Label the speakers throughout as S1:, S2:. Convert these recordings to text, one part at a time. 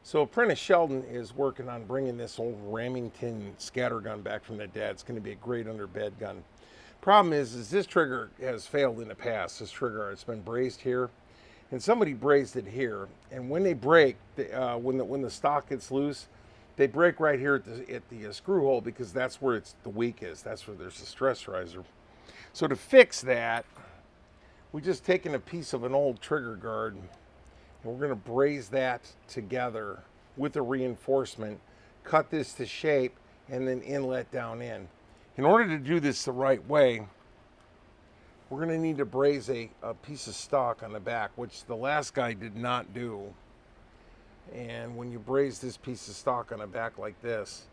S1: So Apprentice Sheldon is working on bringing this old Remington scatter gun back from their dad. It's going to be a great underbed gun. Problem is this trigger has failed in the past. This trigger, it's been brazed here, and somebody brazed it here. And when they break, when the stock gets loose, they break right here at the screw hole because that's where the weakest. That's where there's a stress riser. So to fix that, we just taken a piece of an old trigger guard and we're going to braze that together with a reinforcement, cut this to shape, and then inlet down in. In order to do this the right way, we're going to need to braze a piece of stock on the back, which the last guy did not do. And when you braze this piece of stock on the back like this,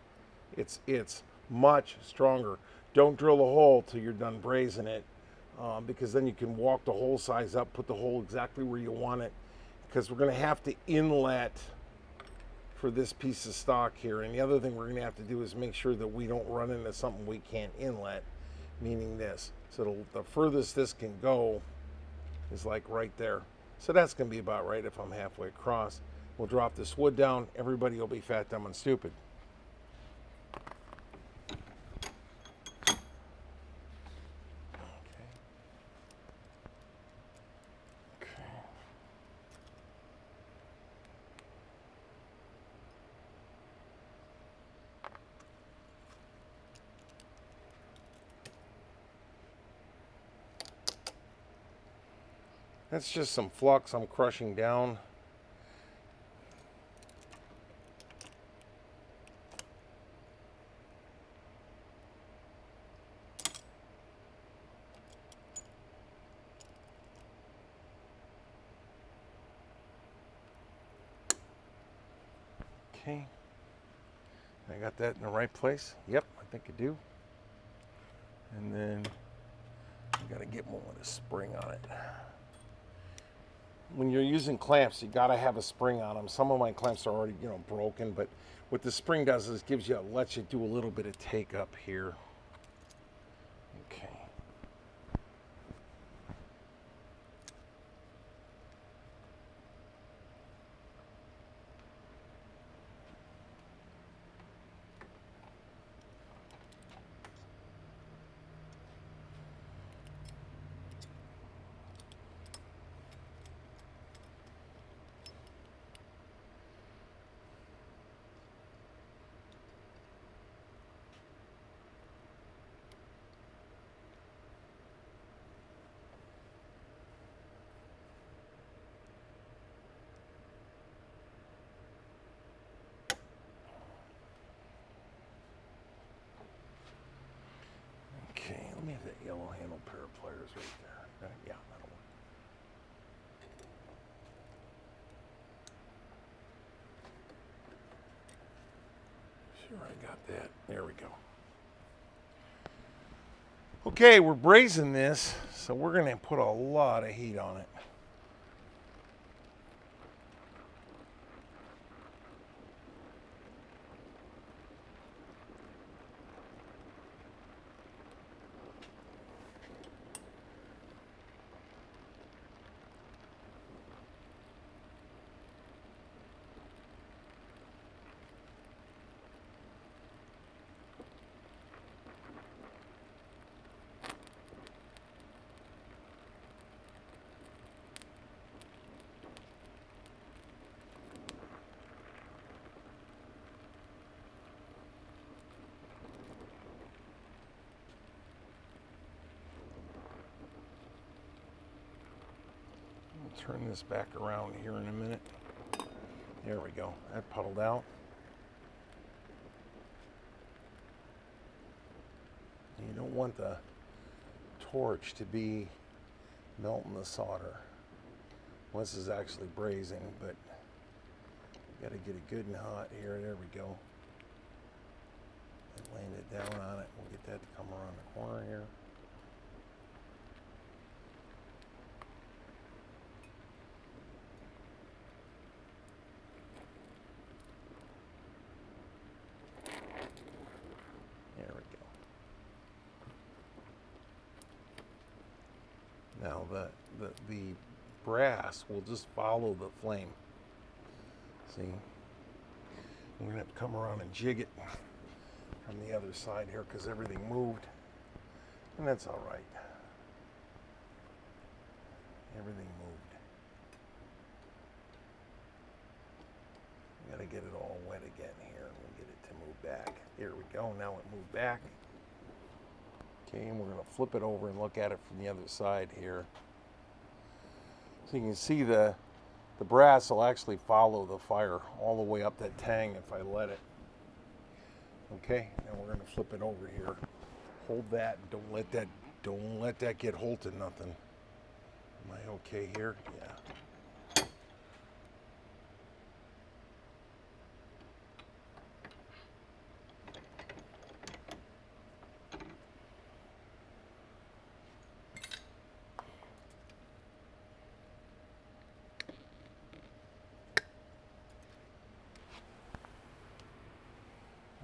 S1: it's much stronger. Don't drill a hole till you're done brazing it, because then you can walk the hole size up, put the hole exactly where you want it, because we're going to have to inlet for this piece of stock here. And the other thing we're going to have to do is make sure that we don't run into something we can't inlet, meaning this. So the furthest this can go is like right there. So that's going to be about right if I'm halfway across. We'll drop this wood down. Everybody will be fat, dumb, and stupid. That's just some flux I'm crushing down. Okay. I got that in the right place. Yep, I think I do. And then I got to get one with a spring on it. When you're using clamps, you got to have a spring on them. Some of my clamps are already, broken, but what the spring does is lets you do a little bit of take up here. Okay. Okay, let me have that yellow handle pair of pliers right there. Yeah, that'll work. Sure, I got that. There we go. Okay, we're brazing this, so we're going to put a lot of heat on it. Turn this back around here in a minute. There we go. That puddled out. You don't want the torch to be melting the solder. This is actually brazing, but you got to get it good and hot here. There we go. And laying it down on it. We'll get that to come around the corner here. Now the brass will just follow the flame. See? We're going to have to come around and jig it from the other side here because everything moved. And that's all right. Everything moved. We got to get it all wet again here and we'll get it to move back. Here we go. Now it moved back. Okay, and we're going to flip it over and look at it from the other side here. So you can see the brass will actually follow the fire all the way up that tang if I let it. Okay, now we're going to flip it over here. Hold that. Don't let that get holted nothing. Am I okay here? Yeah.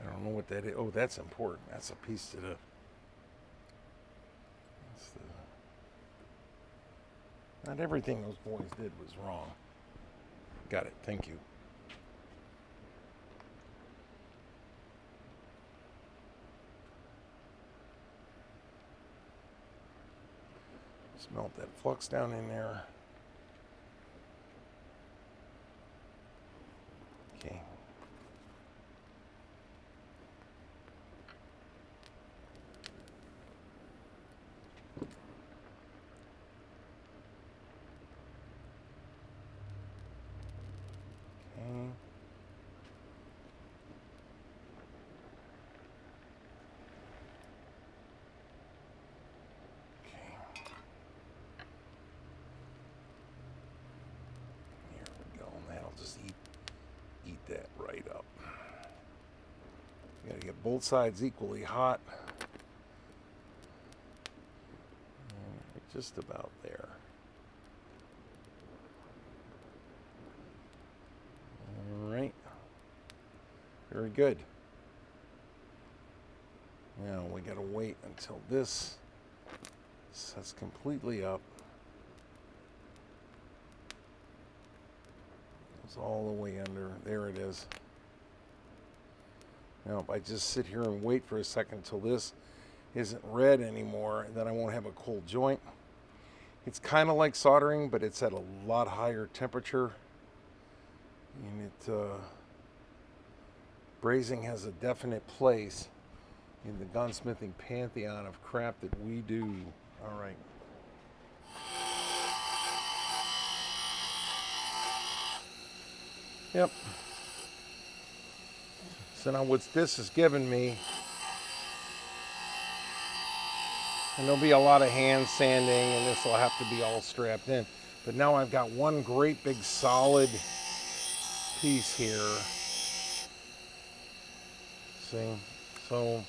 S1: I don't know what that is. Oh, that's important. That's a piece to the... Not everything those boys did was wrong. Got it. Thank you. Just melt that flux down in there. Okay. That right up. You gotta get both sides equally hot. Just about there. All right. Very good. Now we gotta wait until this sets completely up. All the way under. There it is. Now if I just sit here and wait for a second until this isn't red anymore, then I won't have a cold joint. It's kind of like soldering, but it's at a lot higher temperature. And brazing has a definite place in the gunsmithing pantheon of crap that we do. All right. Yep. So now what this has given me, and there'll be a lot of hand sanding and this will have to be all strapped in. But now I've got one great big solid piece here. See? So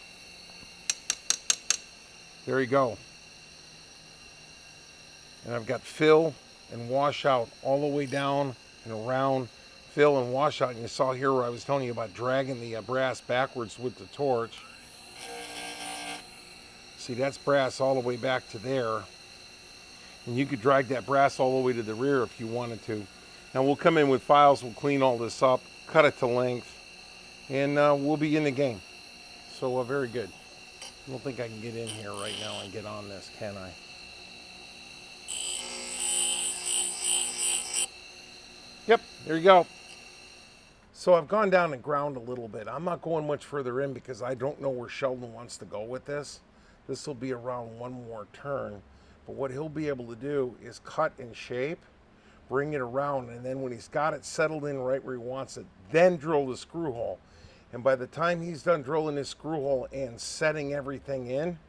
S1: there you go. And I've got fill and washout all the way down and around. Fill and washout, and you saw here where I was telling you about dragging the brass backwards with the torch. See, that's brass all the way back to there. And you could drag that brass all the way to the rear if you wanted to. Now we'll come in with files, we'll clean all this up, cut it to length, and we'll be in the game. So very good. I don't think I can get in here right now and get on this, can I? Yep, there you go. So I've gone down and ground a little bit. I'm not going much further in because I don't know where Sheldon wants to go with this. This will be around one more turn. But what he'll be able to do is cut and shape, bring it around, and then when he's got it settled in right where he wants it, then drill the screw hole. And by the time he's done drilling his screw hole and setting everything in,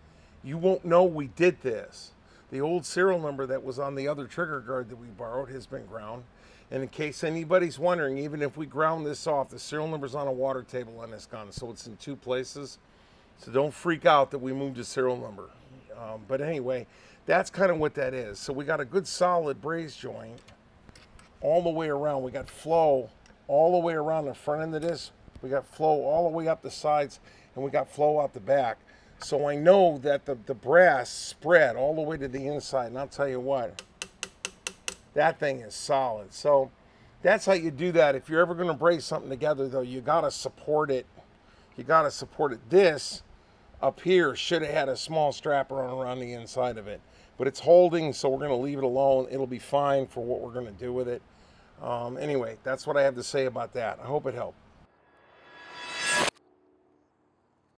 S1: you won't know we did this. The old serial number that was on the other trigger guard that we borrowed has been ground. And in case anybody's wondering, even if we ground this off, the serial number's on a water table on this gun, so it's in two places. So don't freak out that we moved the serial number. But anyway, that's kind of what that is. So we got a good solid braze joint all the way around. We got flow all the way around the front end of this. We got flow all the way up the sides, and we got flow out the back. So I know that the brass spread all the way to the inside, and I'll tell you what, that thing is solid. So That's how you do that. If you're ever going to brace something together, though, you got to support it. You got to support it. This up here should have had a small strap around the inside of it, but it's holding, so we're going to leave it alone. It'll be fine for what we're going to do with it. Anyway, that's what I have to say about that. I hope it helped.